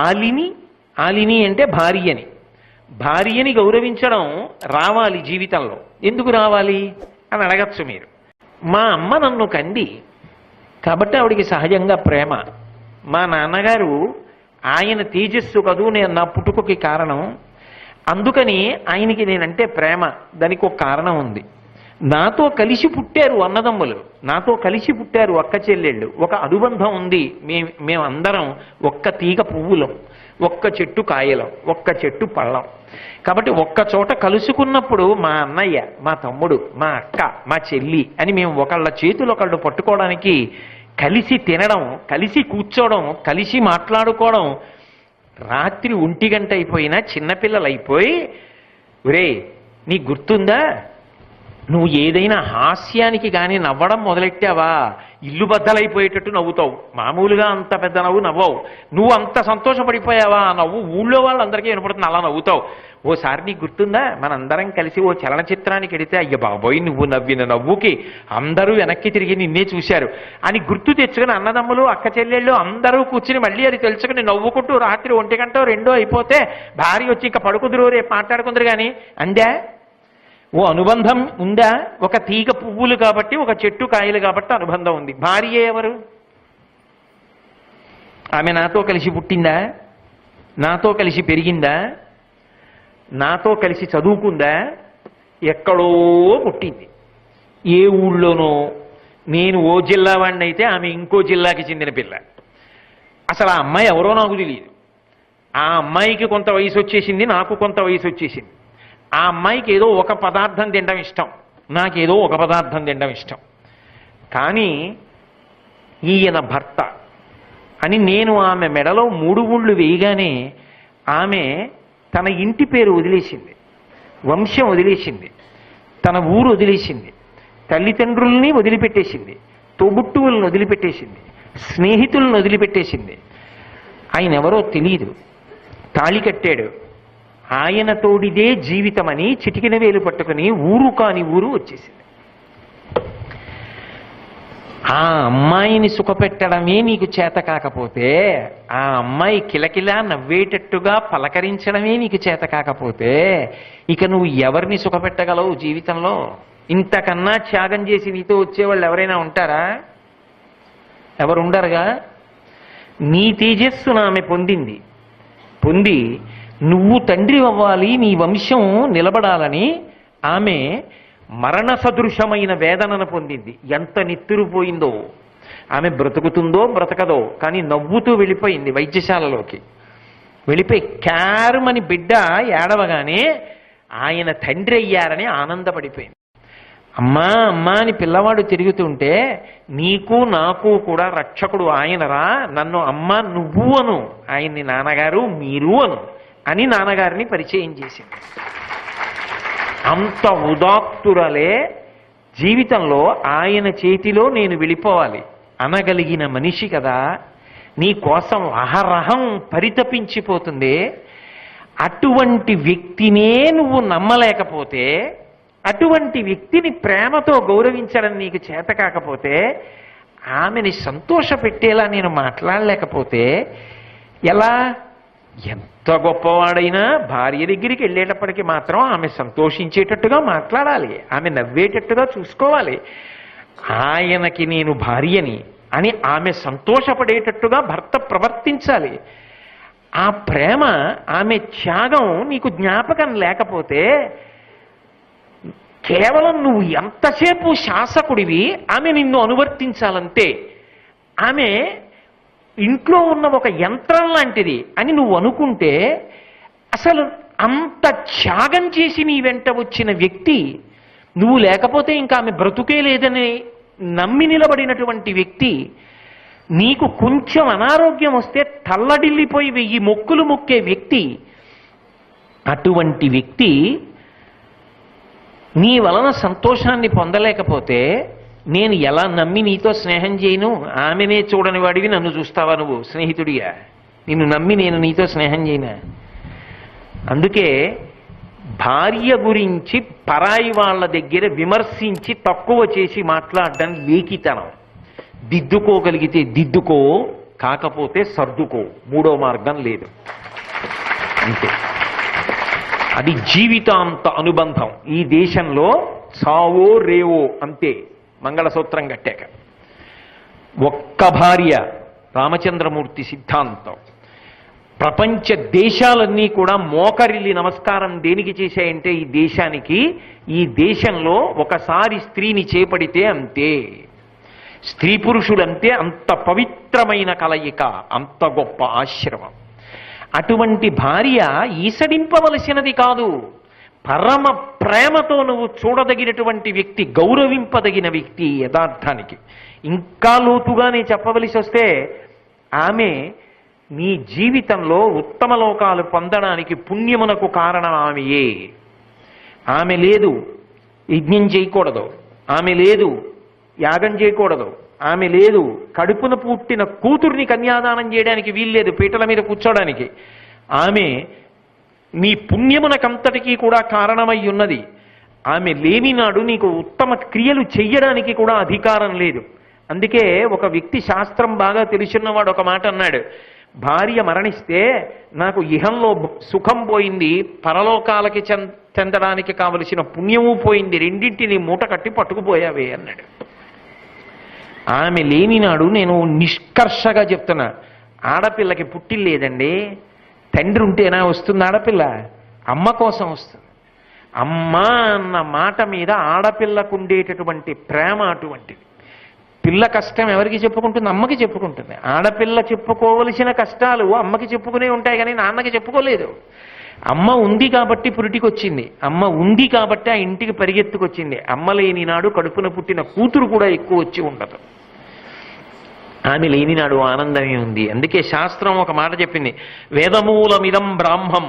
ఆలిని, ఆలిని అంటే భార్యని, భార్యని గౌరవించడం రావాలి జీవితంలో. ఎందుకు రావాలి అని అడగచ్చు మీరు. మా అమ్మ నన్ను కంది కాబట్టి ఆవిడికి సహజంగా ప్రేమ. మా నాన్నగారు ఆయన తేజస్సు కదూ నేను నా పుట్టుకకి కారణం, అందుకని ఆయనకి నేనంటే ప్రేమ. దానికి ఒక కారణం ఉంది. నాతో కలిసి పుట్టారు అన్నదమ్ములు, నాతో కలిసి పుట్టారు అక్క చెల్లెళ్ళు, ఒక అనుబంధం ఉంది. మేమందరం ఒక్క తీగ పువ్వులం, ఒక్క చెట్టు కాయలం, ఒక్క చెట్టు పళ్ళం. కాబట్టి ఒక్క చోట కలుసుకున్నప్పుడు మా అన్నయ్య, మా తమ్ముడు, మా అక్క, మా చెల్లి అని మేము ఒకళ్ళ చేతులు ఒకళ్ళు పట్టుకోవడానికి, కలిసి తినడం, కలిసి కూర్చోవడం, కలిసి మాట్లాడుకోవడం. రాత్రి 1 గంట అయిపోయినా చిన్నపిల్లలు అయిపోయి, ఒరే నీకు గుర్తుందా, నువ్వు ఏదైనా హాస్యానికి కానీ నవ్వడం మొదలెట్టావా ఇల్లు బద్దలైపోయేటట్టు నవ్వుతావు. మామూలుగా అంత పెద్ద నవ్వు నవ్వవు. నువ్వు అంత సంతోషపడిపోయావా ఆ నవ్వు ఊళ్ళో వాళ్ళందరికీ వినపడుతుంది, అలా నవ్వుతావు. ఓసారి నీకు గుర్తుందా మనందరం కలిసి ఓ చలనచిత్రానికి వెడితే, అయ్య బాబోయ్ నువ్వు నవ్విన నవ్వుకి అందరూ వెనక్కి తిరిగి నిన్నే చూశారు అని గుర్తు తెచ్చుకుని అన్నదమ్ములు అక్క చెల్లెళ్ళు అందరూ కూర్చుని మళ్ళీ అది తెలుసుకుని నవ్వుకుంటూ రాత్రి 1 గంట 2 అయిపోతే భార్య వచ్చి ఇంకా పడుకుందరు, రేపు మాట్లాడుకుందరు కానీ అందా. ఓ అనుబంధం ఉందా? ఒక తీగ పువ్వులు కాబట్టి, ఒక చెట్టు కాయలు కాబట్టి అనుబంధం ఉంది. భార్య ఎవరు? ఆమె నాతో కలిసి పుట్టిందా? నాతో కలిసి పెరిగిందా? నాతో కలిసి చదువుకుందా? ఎక్కడో పుట్టింది, ఏ ఊళ్ళోనో. నేను ఓ జిల్లా వాడిని అయితే ఆమె ఇంకో జిల్లాకి చెందిన పిల్ల. అసలు ఆ అమ్మాయి ఎవరో నాకు తెలియదు. ఆ అమ్మాయికి కొంత వయసు వచ్చేసింది, నాకు కొంత వయసు వచ్చేసింది. ఆ అమ్మాయికి ఏదో ఒక పదార్థం తినడం ఇష్టం, నాకేదో ఒక పదార్థం తినడం ఇష్టం. కానీ ఈయన భర్త అని నేను ఆమె మెడలో 3 ముళ్ళు వేయగానే ఆమె తన ఇంటి పేరు వదిలేసింది, వంశం వదిలేసింది, తన ఊరు వదిలేసింది, తల్లిదండ్రుల్ని వదిలిపెట్టేసింది, తోబుట్టువులను వదిలిపెట్టేసింది, స్నేహితులను వదిలిపెట్టేసింది. ఆయన ఎవరో తెలియదు, తాళి కట్టాడు, ఆయన తోడిదే జీవితమని చిటికిన వేలు పట్టుకుని ఊరు కాని ఊరు వచ్చేసింది. ఆ అమ్మాయిని సుఖపెట్టడమే నీకు చేత కాకపోతే, ఆ అమ్మాయి కిలకిలా నవ్వేటట్టుగా పలకరించడమే నీకు చేత కాకపోతే, ఇక నువ్వు ఎవరిని సుఖపెట్టగలవు జీవితంలో? ఇంతకన్నా త్యాగం చేసి నీతో వచ్చేవాళ్ళు ఎవరైనా ఉంటారా? ఎవరు ఉండరుగా. నీ తేజస్సును ఆమె పొందింది, పొంది నువ్వు తండ్రి అవ్వాలి, నీ వంశం నిలబడాలని ఆమె మరణ సదృశమైన వేదనను పొందింది. ఎంత నిత్తురుపోయిందో. ఆమె బ్రతుకుతుందో బ్రతకదో కానీ నవ్వుతూ వెళ్ళిపోయింది వైద్యశాలలోకి. వెళ్ళిపోయి క్యారుమని బిడ్డ ఏడవగానే ఆయన తండ్రి అయ్యారని ఆనందపడిపోయింది. అమ్మా అమ్మా అని పిల్లవాడు తిరుగుతుంటే, నీకు నాకు కూడా రక్షకుడు ఆయనరా, నన్ను అమ్మ నువ్వు అను, ఆయన్ని నాన్నగారు మీరు అను అని నాన్నగారిని పరిచయం చేసింది. అంత ఉదాత్తురలే జీవితంలో ఆయన చేతిలో నేను వెళ్ళిపోవాలి అనగలిగిన మనిషి కదా. నీ కోసం అహరహం పరితపించిపోతుంది. అటువంటి వ్యక్తినే నువ్వు నమ్మలేకపోతే, అటువంటి వ్యక్తిని ప్రేమతో గౌరవించడం నీకు చేత కాకపోతే, ఆమెని సంతోషపెట్టేలా నేను మాట్లాడలేకపోతే ఎలా? ఎంత గొప్పవాడైనా భార్య దగ్గరికి వెళ్ళేటప్పటికి మాత్రం ఆమె సంతోషించేటట్టుగా మాట్లాడాలి, ఆమె నవ్వేటట్టుగా చూసుకోవాలి. ఆయనకి నేను భార్యని అని ఆమె సంతోషపడేటట్టుగా భర్త ప్రవర్తించాలి. ఆ ప్రేమ, ఆమె త్యాగం నీకు జ్ఞాపకం లేకపోతే, కేవలం నువ్వు ఎంతసేపు శాసకుడివి, ఆమె నిన్ను అనువర్తించాలంతే. ఆమె ఇంట్లో ఉన్న ఒక యంత్రం లాంటిది అని నువ్వు అనుకుంటే, అసలు అంత త్యాగం చేసి నీ వెంట వచ్చిన వ్యక్తి, నువ్వు లేకపోతే ఇంకా ఆమె బ్రతుకే లేదని నమ్మి నిలబడినటువంటి వ్యక్తి, నీకు కొంచెం అనారోగ్యం వస్తే తల్లడిల్లిపోయి 1000 మొక్కులు మొక్కే వ్యక్తి, అటువంటి వ్యక్తి నీ వలన సంతోషాన్ని పొందలేకపోతే, నేను ఎలా నమ్మి నీతో స్నేహం చేయను? ఆమెనే చూడని వాడివి నన్ను చూస్తావా నువ్వు స్నేహితుడిగా? నిన్ను నమ్మి నేను నీతో స్నేహం చేయనా? అందుకే భార్య గురించి పరాయి వాళ్ళ దగ్గర విమర్శించి తక్కువ చేసి మాట్లాడడం వేకితనం. దిద్దుకోగలిగితే దిద్దుకో, కాకపోతే సర్దుకో, మూడో మార్గం లేదు అంతే. అది జీవితాంత అనుబంధం. ఈ దేశంలో చావో రేవో అంతే. మంగళసూత్రం కట్టాక ఒక్క భార్య, రామచంద్రమూర్తి సిద్ధాంతం. ప్రపంచ దేశాలన్నీ కూడా మోకరిల్లి నమస్కారం దేనికి చేశాయంటే ఈ దేశానికి. ఈ దేశంలో ఒకసారి స్త్రీని చేపడితే అంతే. స్త్రీ పురుషులంతే. అంత పవిత్రమైన కలయిక, అంత గొప్ప ఆశ్రమం. అటువంటి భార్య ఈసడింపవలసినది కాదు. పరమ ప్రేమతో నువ్వు చూడదగినటువంటి వ్యక్తి, గౌరవింపదగిన వ్యక్తి. యథార్థానికి ఇంకా లోతుగానే చెప్పవలసి వస్తే ఆమె నీ జీవితంలో ఉత్తమ లోకాలు పొందడానికి పుణ్యమునకు కారణం ఆమెయే. ఆమె లేదు యజ్ఞం చేయకూడదు, ఆమె లేదు యాగం చేయకూడదు, ఆమె లేదు కడుపున పుట్టిన కూతుర్ని కన్యాదానం చేయడానికి వీల్లేదు, పీటల మీద కూర్చోడానికి. ఆమె నీ పుణ్యమునకంతటికీ కూడా కారణమై ఉన్నది. ఆమె లేని నాడు నీకు ఉత్తమ క్రియలు చెయ్యడానికి కూడా అధికారం లేదు. అందుకే ఒక వ్యక్తి శాస్త్రం బాగా తెలుసున్నవాడు ఒక మాట అన్నాడు, భార్య మరణిస్తే నాకు ఇహంలో సుఖం పోయింది, పరలోకాలకి చెందడానికి కావలసిన పుణ్యము పోయింది, రెండింటిని మూట కట్టి పట్టుకుపోయావే అన్నాడు. ఆమె లేని నాడు నేను నిష్కర్షగా చెప్తున్నా, ఆడపిల్లకి పుట్టిల్లేదండి. తండ్రి ఉంటేనా వస్తుంది ఆడపిల్ల? అమ్మ కోసం వస్తుంది. అమ్మ అన్న మాట మీద ఆడపిల్లకు ఉండేటటువంటి ప్రేమ అటువంటిది. పిల్ల కష్టం ఎవరికి చెప్పుకుంటుంది? అమ్మకి చెప్పుకుంటుంది. ఆడపిల్ల చెప్పుకోవలసిన కష్టాలు అమ్మకి చెప్పుకునే ఉంటాయి, కానీ నాన్నకి చెప్పుకోలేదు. అమ్మ ఉంది కాబట్టి పురిటికొచ్చింది, అమ్మ ఉంది కాబట్టి ఆ ఇంటికి పరిగెత్తుకొచ్చింది. అమ్మ లేని నాడు కడుపున పుట్టిన కూతురు కూడా ఎక్కువ వచ్చి ఉండదు. ఆమె లేనినాడు ఆనందమే ఉంది. అందుకే శాస్త్రం ఒక మాట చెప్పింది, వేదమూలమిదం బ్రాహ్మం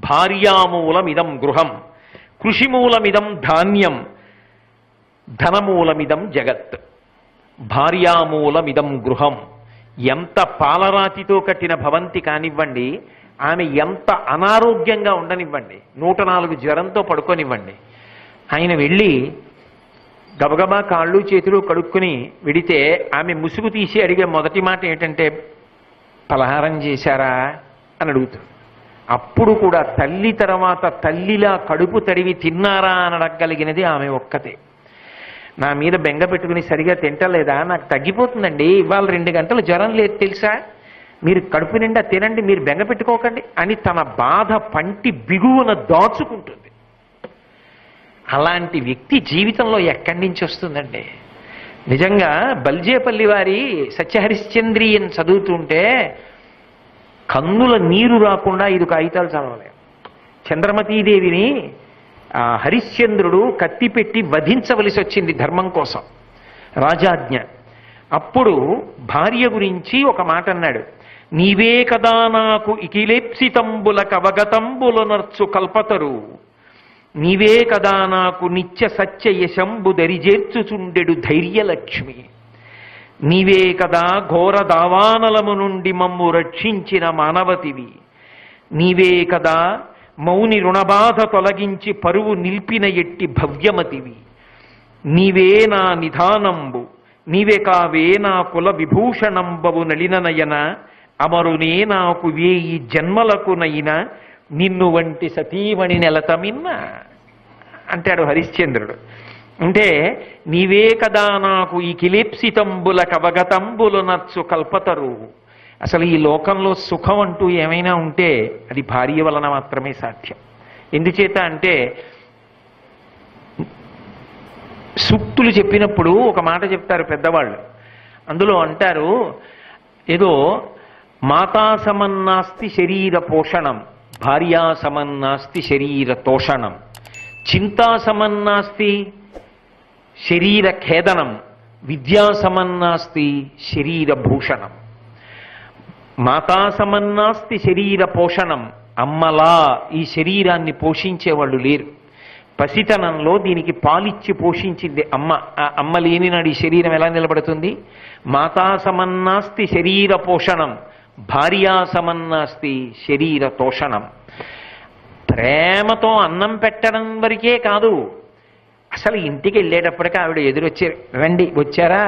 భార్యామూలమిదం గృహం కృషిమూలమిదం ధాన్యం ధనమూలమిదం జగత్. భార్యామూలమిదం గృహం. ఎంత పాలరాతితో కట్టిన భవంతి కానివ్వండి, ఆమె ఎంత అనారోగ్యంగా ఉండనివ్వండి, 104 జ్వరంతో పడుకోనివ్వండి, ఆయన వెళ్ళి గబగబా కాళ్ళు చేతులు కడుక్కుని విడితే ఆమె ముసుగు తీసి అడిగే మొదటి మాట ఏంటంటే, పలహారం చేశారా అని అడుగుతుంది. అప్పుడు కూడా తల్లి తర్వాత తల్లిలా కడుపు తడివి తిన్నారా అని అడగగలిగినది ఆమె ఒక్కతే. నా మీద బెంగ పెట్టుకుని సరిగా తింటలేదా, నాకు తగ్గిపోతుందండి, ఇవాళ 2 గంటలు జ్వరం లేదు తెలుసా, మీరు కడుపు నిండా తినండి, మీరు బెంగ పెట్టుకోకండి అని తన బాధ పంటి బిగువున దాచుకుంటుంది. అలాంటి వ్యక్తి జీవితంలో ఎక్కడి నుంచి వస్తుందండి? నిజంగా బల్జేపల్లి వారి సత్యహరిశ్చంద్రియని చదువుతుంటే కన్నుల నీరు రాకుండా 5 కాగితాలు చదవలే. చంద్రమతీదేవిని హరిశ్చంద్రుడు కత్తిపెట్టి వధించవలసి వచ్చింది ధర్మం కోసం, రాజాజ్ఞ. అప్పుడు భార్య గురించి ఒక మాట అన్నాడు, నీవే కదా నాకు ఇకిలేప్సితంబుల కవగతంబుల నర్చు కల్పతరు, నీవే కదా నాకు నిత్య సత్య యశంబు దరిజేర్చుచుండెడు ధైర్యలక్ష్మి, నీవే కదా ఘోర దావానలము నుండి మమ్ము రక్షించిన మానవతివి, నీవే కదా మౌని రుణబాధ తొలగించి పరువు నిల్పిన ఎట్టి భవ్యమతివి, నీవే నా నిధానంబు, నీవే కావే నా కుల విభూషణంబవు నలిననయన, అమరునే నాకు 1000 జన్మలకు నైనా నిన్ను వంటి సతీమణి నెలతమిన్న అంటాడు హరిశ్చంద్రుడు. అంటే నీవే కదా నాకు ఈ కిలేప్సితంబుల కవగతంబులు నచ్చు కల్పతరు. అసలు ఈ లోకంలో సుఖం అంటూ ఏమైనా ఉంటే అది భార్య వలన మాత్రమే సాధ్యం. ఎందుచేత అంటే సూక్తులు చెప్పినప్పుడు ఒక మాట చెప్తారు పెద్దవాళ్ళు. అందులో అంటారు, ఏదో మాతా సమన్నాస్తి శరీర పోషణం, భార్యా సమన్నాస్తి శరీర తోషణం, చింతా సమన్నాస్తి శరీర ఖేదనం, విద్యా సమన్నాస్తి శరీర భూషణం. మాతా సమన్నాస్తి శరీర పోషణం, అమ్మలా ఈ శరీరాన్ని పోషించేవాళ్ళు లేరు. పసితనంలో దీనికి పాలిచ్చి పోషించింది అమ్మ. ఆ అమ్మ లేని నాడు ఈ శరీరం ఎలా నిలబడుతుంది? మాతా సమన్నాస్తి శరీర పోషణం, భార్యా సమన్నాస్తి శరీర తోషణం. ప్రేమతో అన్నం పెట్టడం వరకే కాదు, అసలు ఇంటికి వెళ్ళేటప్పటికీ ఆవిడ ఎదురొచ్చి, రండి వచ్చారా,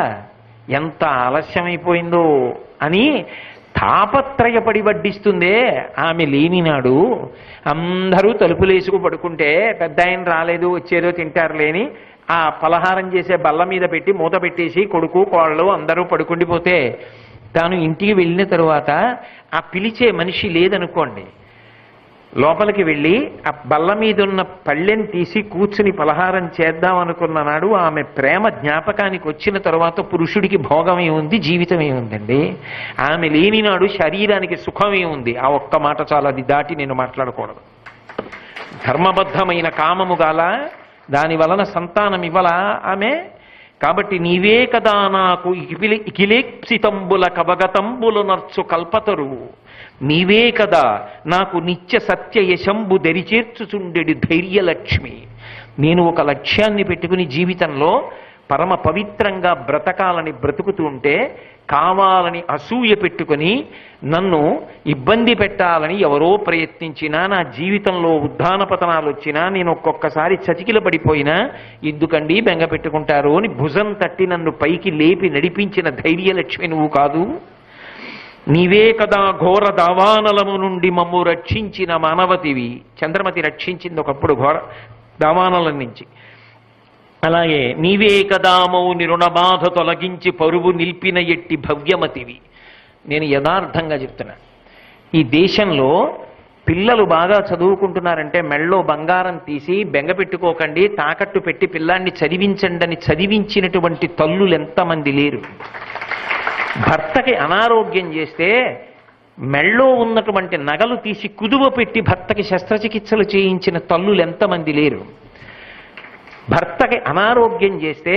ఎంత ఆలస్యమైపోయిందో అని తాపత్రయపడి వడ్డిస్తుందే ఆమె లేనినాడు. అందరూ తలుపులేసుకు పడుకుంటే పెద్ద ఆయన రాలేదు, వచ్చేదో తింటారు లేని ఆ పలహారం చేసే బల్ల మీద పెట్టి మూత పెట్టేసి కొడుకు కోళ్ళు అందరూ పడుకుండిపోతే తాను ఇంటికి వెళ్ళిన తరువాత ఆ పిలిచే మనిషి లేదనుకోండి, లోపలికి వెళ్ళి ఆ బల్ల మీద ఉన్న పళ్ళెని తీసి కూర్చుని పలహారం చేద్దాం అనుకున్న నాడు ఆమె ప్రేమ జ్ఞాపకానికి వచ్చిన తరువాత పురుషుడికి భోగమే ఉంది, జీవితమే ఉందండి. ఆమె లేని నాడు శరీరానికి సుఖమే ఉంది. ఆ ఒక్క మాట చాలా, అది దాటి నేను మాట్లాడకూడదు. ధర్మబద్ధమైన కామము గాల, దాని వలన సంతానం ఇవ్వలా ఆమె. కాబట్టి నీవే కదా నాకు ఇకిలేప్సితంబుల కవగతంబులు నర్చు కల్పతరువు, నీవే కదా నాకు నిత్య సత్య యశంబు దరిచేర్చుచుండెడి ధైర్యలక్ష్మి. నేను ఒక లక్ష్యాన్ని పెట్టుకుని జీవితంలో పరమ పవిత్రంగా బ్రతకాలని బ్రతుకుతూ ఉంటే, కావాలని అసూయ పెట్టుకుని నన్ను ఇబ్బంది పెట్టాలని ఎవరో ప్రయత్నించినా, నా జీవితంలో ఉద్ధాన పతనాలు వచ్చినా, నేను ఒక్కొక్కసారి చతికిల పడిపోయినా ఎందుకండి బెంగ పెట్టుకుంటారు అని భుజం తట్టి నన్ను పైకి లేపి నడిపించిన ధైర్యలక్ష్మి నువ్వు కాదు. నీవే కదా ఘోర దావానలము నుండి మమ్ము రక్షించిన మానవతివి. చంద్రమతి రక్షించింది ఒకప్పుడు ఘోర దావానలం నుంచి. అలాగే నీవే కదా మౌని రుణబాధ తొలగించి పరువు నిల్పిన ఎట్టి భవ్యమతివి. నేను యథార్థంగా చెప్తున్నా, ఈ దేశంలో పిల్లలు బాగా చదువుకుంటున్నారంటే మెళ్ళో బంగారం తీసి బెంగ పెట్టుకోకండి, తాకట్టు పెట్టి పిల్లాన్ని చదివించండి అని చదివించినటువంటి తల్లులు ఎంతమంది లేరు. భర్తకి అనారోగ్యం చేస్తే మెళ్ళో ఉన్నటువంటి నగలు తీసి కుదువ పెట్టి భర్తకి శస్త్రచికిత్సలు చేయించిన తల్లులు ఎంతమంది లేరు. భర్తకి అనారోగ్యం చేస్తే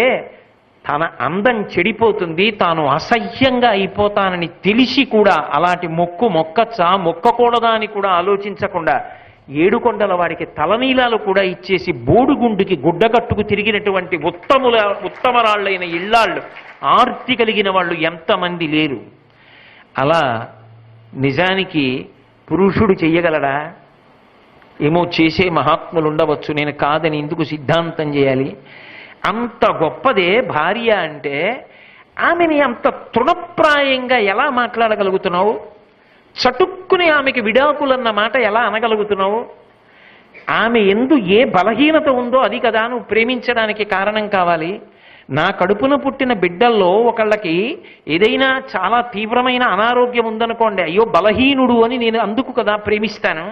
తన అందం చెడిపోతుంది, తాను అసహ్యంగా అయిపోతానని తెలిసి కూడా అలాంటి మొక్కచ్చా మొక్కకూడదా అని కూడా ఆలోచించకుండా ఏడుకొండల వాడికి తలనీలాలు కూడా ఇచ్చేసి బోడుగుండుకి గుడ్డగట్టుకు తిరిగినటువంటి ఉత్తమరాళ్ళైన ఇళ్ళాళ్ళు, ఆర్తి కలిగిన వాళ్ళు ఎంతమంది లేరు. అలా నిజానికి పురుషుడు చెయ్యగలడా? ఏమో చేసే మహాత్ములు ఉండవచ్చు, నేను కాదని ఎందుకు సిద్ధాంతం చేయాలి. అంత గొప్పదే భార్య అంటే ఆమెని అంత తృణప్రాయంగా ఎలా మాట్లాడగలుగుతున్నావు? చటుక్కుని ఆమెకి విడాకులన్న మాట ఎలా అనగలుగుతున్నావు? ఆమె ఎందు ఏ బలహీనత ఉందో అది కదా నువ్వు ప్రేమించడానికి కారణం కావాలి. నా కడుపున పుట్టిన బిడ్డల్లో ఒకళ్ళకి ఏదైనా చాలా తీవ్రమైన అనారోగ్యం ఉందనుకోండి, అయ్యో బలహీనుడు అని నేను అందుకు కదా ప్రేమిస్తాను.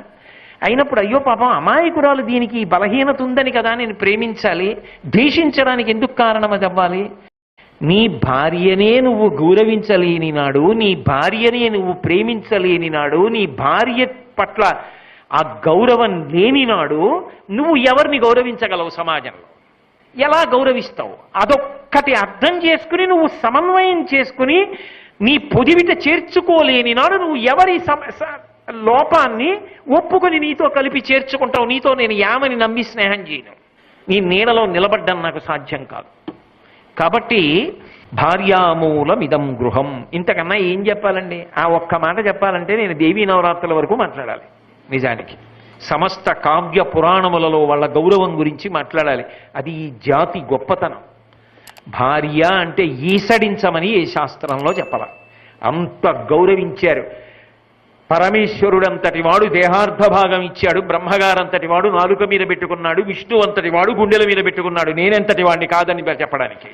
అయినప్పుడు అయ్యో పాపం అమాయకురాలు, దీనికి బలహీనత ఉందని కదా నేను ప్రేమించాలి. ద్వేషించడానికి ఎందుకు కారణం అది అవ్వాలి? నీ భార్యనే నువ్వు గౌరవించలేని నాడు, నీ భార్యనే నువ్వు ప్రేమించలేని నాడు, నీ భార్య పట్ల ఆ గౌరవం లేని నాడు నువ్వు ఎవరిని గౌరవించగలవు? సమాజంలో ఎలా గౌరవిస్తావు? అదొక్కటి అర్థం చేసుకుని నువ్వు సమన్వయం చేసుకుని నీ పొదివిట చేర్చుకోలేని నాడు నువ్వు ఎవరి లోపాన్ని ఒప్పుకొని నీతో కలిపి చేర్చుకుంటావు. నీతో నేను యామని నమ్మి స్నేహం చేయను, నీ నీడలో నిలబడ్డం నాకు సాధ్యం కాదు. కాబట్టి భార్యామూలమిదం గృహం. ఇంతకన్నా ఏం చెప్పాలండి? ఆ ఒక్క మాట చెప్పాలంటే నేను దేవీ నవరాత్రుల వరకు మాట్లాడాలి. నిజానికి సమస్త కావ్య పురాణములలో వాళ్ళ గౌరవం గురించి మాట్లాడాలి. అది ఈ జాతి గొప్పతనం. భార్య అంటే ఈసడించమని ఏ శాస్త్రంలో చెప్పాల, అంత గౌరవించారు. పరమేశ్వరుడంతటి వాడు దేహార్థ భాగం ఇచ్చాడు, బ్రహ్మగారంతటి వాడు నాలుక మీద పెట్టుకున్నాడు, విష్ణు అంతటి వాడు గుండెల మీద పెట్టుకున్నాడు. నేనెంతటి వాడిని కాదని చెప్పడానికి.